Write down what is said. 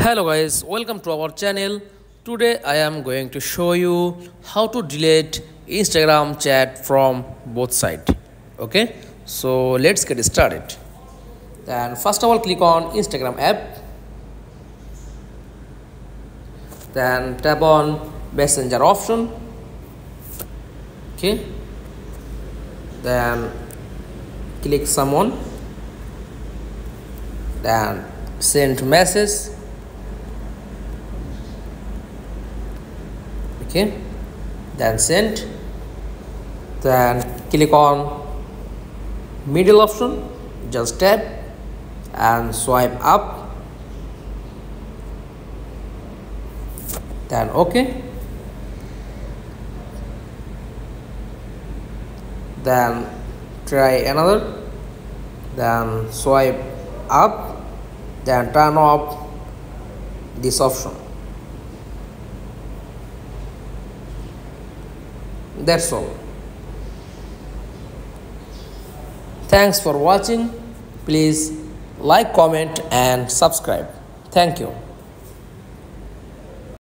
Hello guys, welcome to our channel. Today I am going to show you how to delete Instagram chat from both sides. Okay, so let's get started. Then first of all click on Instagram app. Then tap on messenger option. Okay, then click someone. Then send message. Okay, then send. Then click on middle option, just tap and swipe up, then okay, then try another, then swipe up, then turn off this option. That's all. Thanks for watching. Please like, comment and subscribe. Thank you.